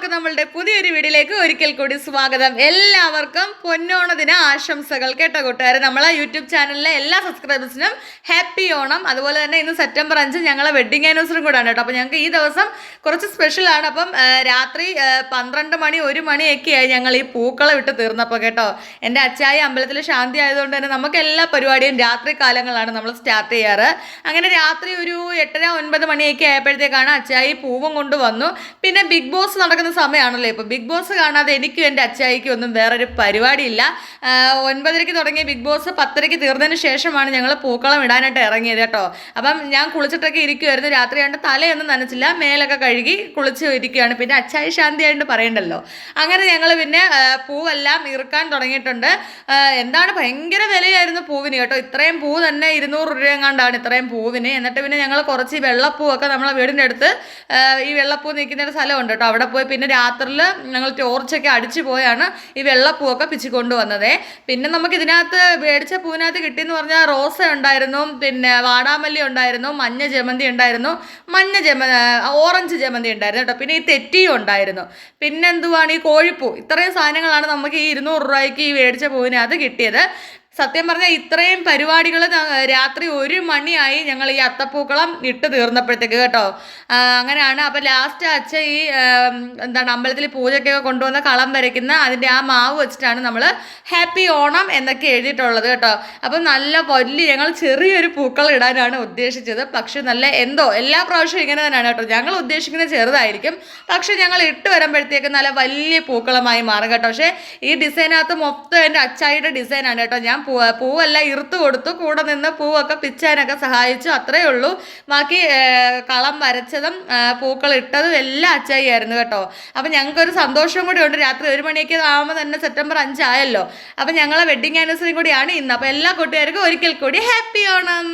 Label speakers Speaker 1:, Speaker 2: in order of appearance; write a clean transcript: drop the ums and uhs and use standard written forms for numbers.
Speaker 1: എല്ലാവർക്കും നമ്മളുടെ പുതിയൊരു വീഡിയോയിലേക്ക് ഒരിക്കൽ കൂടി സ്വാഗതം. എല്ലാവർക്കും പൊന്നോണ ദിന ആശംസകൾ കേട്ടോ കൂട്ടുകാരെ. നമ്മളെ യൂട്യൂബ് ചാനലിലെ എല്ലാ സബ്സ്ക്രൈബേഴ്സിനും ഹാപ്പി ഓണം. അതുപോലെ തന്നെ ഇന്ന് സെപ്റ്റംബർ 5 ഞങ്ങളെ വെഡിങ് ആനിവേഴ്സറി കൂടാണ് കേട്ടോ. അപ്പോൾ ഞങ്ങൾക്ക് ഈ ദിവസം കുറച്ച് സ്പെഷ്യലാണ്. അപ്പം രാത്രി 12 മണി 1 മണിയൊക്കെയായി ഞങ്ങൾ ഈ പൂക്കളം ഇട്ട് തീർന്നപ്പോൾ കേട്ടോ. എൻ്റെ അച്ചായി അമ്പലത്തിൽ ശാന്തി ആയതുകൊണ്ട് തന്നെ നമുക്ക് എല്ലാ പരിപാടിയും രാത്രി കാലങ്ങളാണ് നമ്മൾ സ്റ്റാർട്ട് ചെയ്യാറ്. അങ്ങനെ രാത്രി ഒരു 8-9 മണിയൊക്കെ ആയപ്പോഴത്തേക്കാണ് അച്ചായി പൂവും കൊണ്ട് വന്നു. പിന്നെ ബിഗ് ബോസ് നടക്കുന്ന സമയമാണല്ലോ ഇപ്പോൾ. ബിഗ് ബോസ് കാണാതെ എനിക്കും എൻ്റെ അച്ചായിക്കും ഒന്നും വേറൊരു പരിപാടിയില്ല. 9:30 തുടങ്ങിയ ബിഗ് ബോസ് 10:00 തീർന്നതിന് ശേഷമാണ് ഞങ്ങൾ പൂക്കളം ഇടാനായിട്ട് ഇറങ്ങിയത് കേട്ടോ. അപ്പം ഞാൻ കുളിച്ചിട്ടൊക്കെ ഇരിക്കുമായിരുന്നു. രാത്രി ആയിട്ട് തലയൊന്നും നനച്ചില്ല, മേലൊക്കെ കഴുകി കുളിച്ച് ഇരിക്കുകയാണ്. പിന്നെ അച്ചായി ശാന്തിയായിട്ട് പറയണ്ടല്ലോ. അങ്ങനെ ഞങ്ങൾ പിന്നെ പൂവെല്ലാം ഇറുക്കാൻ തുടങ്ങിയിട്ടുണ്ട്. എന്താണ് ഭയങ്കര വിലയായിരുന്നു പൂവിന് കേട്ടോ. ഇത്രയും പൂ തന്നെ 200 രൂപ എങ്ങാണ്ടാണ് ഇത്രയും പൂവിന്. എന്നിട്ട് പിന്നെ ഞങ്ങൾ കുറച്ച് വെള്ളപ്പൂവൊക്കെ നമ്മളെ വീടിൻ്റെ അടുത്ത് ഈ വെള്ളപ്പൂ നിൽക്കുന്ന ഒരു സ്ഥലമുണ്ട് കേട്ടോ. അവിടെ പോയി പിന്നെ രാത്രിയിൽ ഞങ്ങൾ ടോർച്ചൊക്കെ അടിച്ചു പോയാണ് ഈ വെള്ളപ്പൂവൊക്കെ പിച്ചിക്കൊണ്ട് വന്നത്. പിന്നെ നമുക്ക് ഇതിനകത്ത് മേടിച്ച പൂവിനകത്ത് കിട്ടിയെന്ന് പറഞ്ഞാൽ റോസ ഉണ്ടായിരുന്നു, പിന്നെ വാടാമല്ലി ഉണ്ടായിരുന്നു, മഞ്ഞ ജമന്തി ഉണ്ടായിരുന്നു, ഓറഞ്ച് ജമന്തി ഉണ്ടായിരുന്നു കേട്ടോ. പിന്നെ ഈ തെറ്റിയും ഉണ്ടായിരുന്നു. പിന്നെ എന്തുവാണ് ഈ കോഴിപ്പൂ. ഇത്രയും സാധനങ്ങളാണ് നമുക്ക് ഈ 200 രൂപയ്ക്ക് ഈ മേടിച്ച പൂവിനകത്ത് കിട്ടിയത്. സത്യം പറഞ്ഞാൽ ഇത്രയും പരിപാടികൾ രാത്രി 1 മണിയായി ഞങ്ങൾ ഈ അത്തപ്പൂക്കളം ഇട്ട് തീർന്നപ്പോഴത്തേക്ക് കേട്ടോ. അങ്ങനെയാണ്. അപ്പോൾ ലാസ്റ്റ് അച്ഛൻ ഈ അമ്പലത്തിൽ പൂജയ്ക്കൊക്കെ കൊണ്ടുവന്ന കളം വരയ്ക്കുന്ന അതിൻ്റെ ആ മാവ് വെച്ചിട്ടാണ് നമ്മൾ ഹാപ്പി ഓണം എന്നൊക്കെ എഴുതിയിട്ടുള്ളത് കേട്ടോ. അപ്പം നല്ല ഞങ്ങൾ ചെറിയൊരു പൂക്കളം ഇടാനാണ് ഉദ്ദേശിച്ചത്. പക്ഷെ നല്ല എല്ലാ പ്രാവശ്യവും ഇങ്ങനെ തന്നെയാണ് കേട്ടോ. ഞങ്ങൾ ഉദ്ദേശിക്കുന്നത് ചെറുതായിരിക്കും, പക്ഷെ ഞങ്ങൾ ഇട്ട് വരുമ്പോഴത്തേക്ക് നല്ല വലിയ പൂക്കളമായി മാറും കേട്ടോ. പക്ഷേ ഈ ഡിസൈനകത്ത് മൊത്തം എൻ്റെ അച്ചായിയുടെ ഡിസൈനാണ് കേട്ടോ. ഞാൻ പൂവെല്ലാം ഇറുത്ത് കൊടുത്തു, കൂടെ നിന്ന് പൂവൊക്കെ പിച്ചാനൊക്കെ സഹായിച്ചു, അത്രയേ ഉള്ളൂ. ബാക്കി കളം വരച്ചതും പൂക്കൾ ഇട്ടതും എല്ലാം അച്ചായി ആയിരുന്നു കേട്ടോ. അപ്പം ഞങ്ങൾക്കൊരു സന്തോഷം കൂടി ഉണ്ട്. രാത്രി 1 മണിയൊക്കെ ആകുമ്പോൾ തന്നെ സെപ്റ്റംബർ 5 ആയല്ലോ. അപ്പം ഞങ്ങളെ വെഡിങ് ആനിവേഴ്സറി കൂടിയാണ് ഇന്ന്. അപ്പോൾ എല്ലാ കൂട്ടുകാർക്കും ഒരിക്കൽ കൂടി ഹാപ്പി ഓണം.